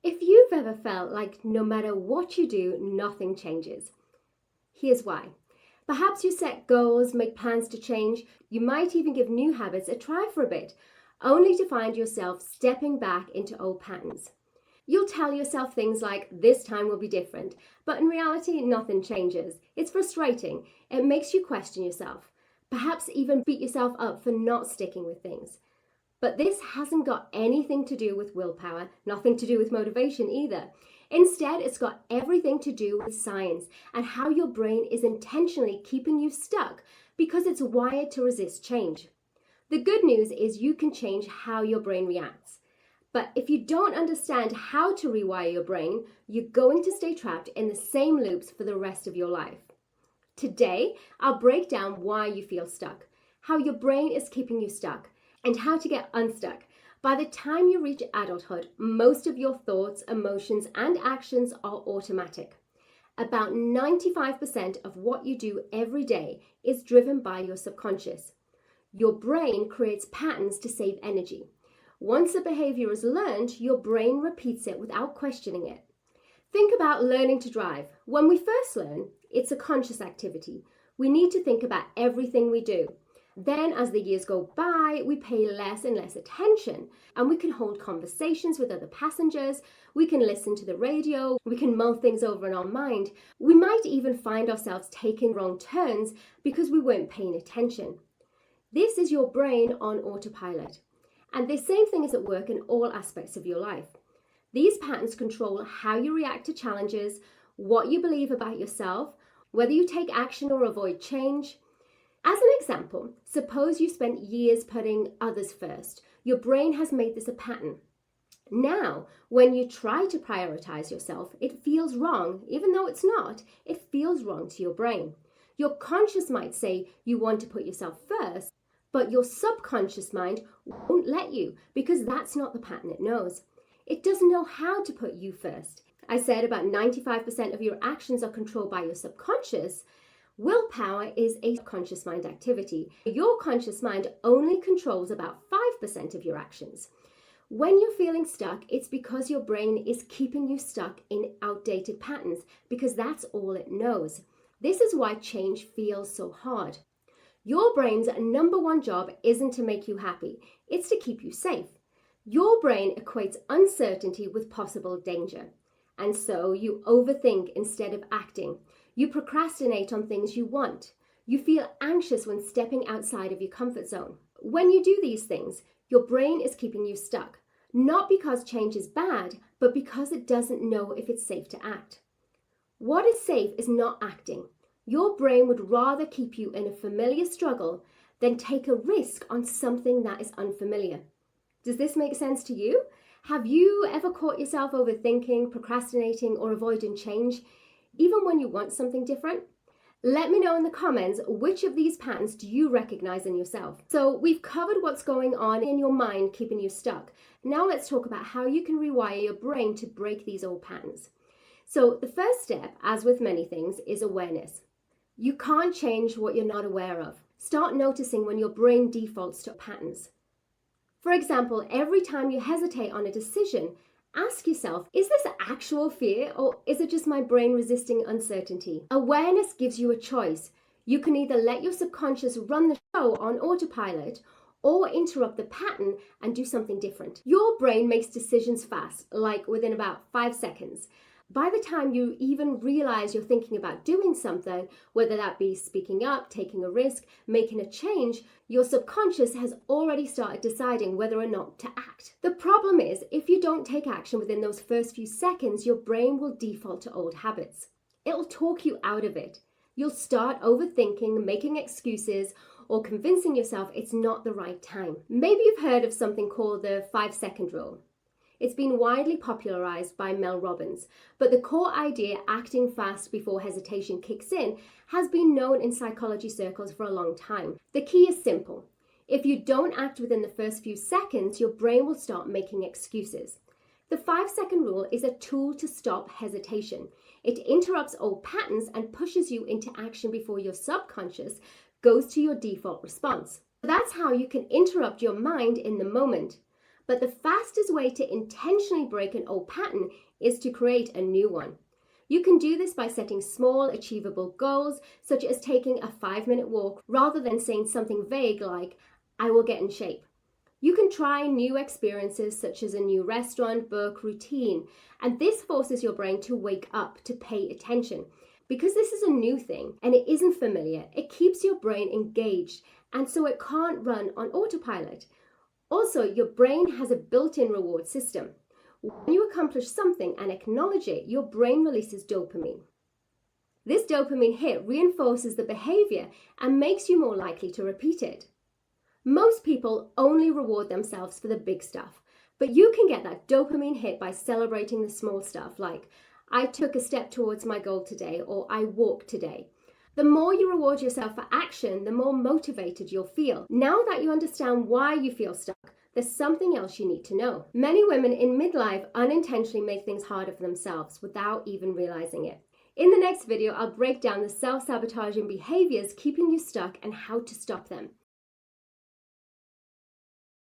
If you've ever felt like no matter what you do, nothing changes, here's why. Perhaps you set goals, make plans to change, you might even give new habits a try for a bit, only to find yourself stepping back into old patterns. You'll tell yourself things like, this time will be different, but in reality, nothing changes. It's frustrating. It makes you question yourself, perhaps even beat yourself up for not sticking with things. But this hasn't got anything to do with willpower, nothing to do with motivation either. Instead, it's got everything to do with science and how your brain is intentionally keeping you stuck because it's wired to resist change. The good news is you can change how your brain reacts. But if you don't understand how to rewire your brain, you're going to stay trapped in the same loops for the rest of your life. Today, I'll break down why you feel stuck, how your brain is keeping you stuck, and how to get unstuck. By the time you reach adulthood, most of your thoughts, emotions, and actions are automatic. About 95% of what you do every day is driven by your subconscious. Your brain creates patterns to save energy. Once a behavior is learned, your brain repeats it without questioning it. Think about learning to drive. When we first learn, it's a conscious activity. We need to think about everything we do. Then as the years go by, we pay less and less attention, and we can hold conversations with other passengers, we can listen to the radio, we can mull things over in our mind. We might even find ourselves taking wrong turns because we weren't paying attention. This is your brain on autopilot. And the same thing is at work in all aspects of your life. These patterns control how you react to challenges, what you believe about yourself, whether you take action or avoid change. As an example, suppose you spent years putting others first. Your brain has made this a pattern. Now, when you try to prioritize yourself, it feels wrong. Even though it's not, it feels wrong to your brain. Your conscious might say you want to put yourself first, but your subconscious mind won't let you because that's not the pattern it knows. It doesn't know how to put you first. I said about 95% of your actions are controlled by your subconscious. Willpower is a conscious mind activity. Your conscious mind only controls about 5% of your actions. When you're feeling stuck, it's because your brain is keeping you stuck in outdated patterns because that's all it knows. This is why change feels so hard. Your brain's number one job isn't to make you happy, it's to keep you safe. Your brain equates uncertainty with possible danger. And so you overthink instead of acting. You procrastinate on things you want. You feel anxious when stepping outside of your comfort zone. When you do these things, your brain is keeping you stuck. Not because change is bad, but because it doesn't know if it's safe to act. What is safe is not acting. Your brain would rather keep you in a familiar struggle than take a risk on something that is unfamiliar. Does this make sense to you? Have you ever caught yourself overthinking, procrastinating, or avoiding change, even when you want something different? Let me know in the comments, which of these patterns do you recognize in yourself? So we've covered what's going on in your mind keeping you stuck. Now let's talk about how you can rewire your brain to break these old patterns. So the first step, as with many things, is awareness. You can't change what you're not aware of. Start noticing when your brain defaults to patterns. For example, every time you hesitate on a decision, ask yourself, is this actual fear or is it just my brain resisting uncertainty? Awareness gives you a choice. You can either let your subconscious run the show on autopilot or interrupt the pattern and do something different. Your brain makes decisions fast, like within about 5 seconds. By the time you even realize you're thinking about doing something, whether that be speaking up, taking a risk, making a change, your subconscious has already started deciding whether or not to act. The problem is, if you don't take action within those first few seconds, your brain will default to old habits. It'll talk you out of it. You'll start overthinking, making excuses, or convincing yourself it's not the right time. Maybe you've heard of something called the 5-second rule. It's been widely popularized by Mel Robbins, but the core idea, acting fast before hesitation kicks in, has been known in psychology circles for a long time. The key is simple. If you don't act within the first few seconds, your brain will start making excuses. The 5-second rule is a tool to stop hesitation. It interrupts old patterns and pushes you into action before your subconscious goes to your default response. That's how you can interrupt your mind in the moment. But the fastest way to intentionally break an old pattern is to create a new one. You can do this by setting small, achievable goals, such as taking a 5-minute walk, rather than saying something vague like, I will get in shape. You can try new experiences such as a new restaurant, book, routine, and this forces your brain to wake up, to pay attention. Because this is a new thing and it isn't familiar, it keeps your brain engaged, and so it can't run on autopilot. Also, your brain has a built-in reward system. When you accomplish something and acknowledge it, your brain releases dopamine. This dopamine hit reinforces the behavior and makes you more likely to repeat it. Most people only reward themselves for the big stuff, but you can get that dopamine hit by celebrating the small stuff like, I took a step towards my goal today, or I walked today. The more you reward yourself for action, the more motivated you'll feel. Now that you understand why you feel stuck, there's something else you need to know. Many women in midlife unintentionally make things harder for themselves without even realizing it. In the next video, I'll break down the self-sabotaging behaviors keeping you stuck and how to stop them.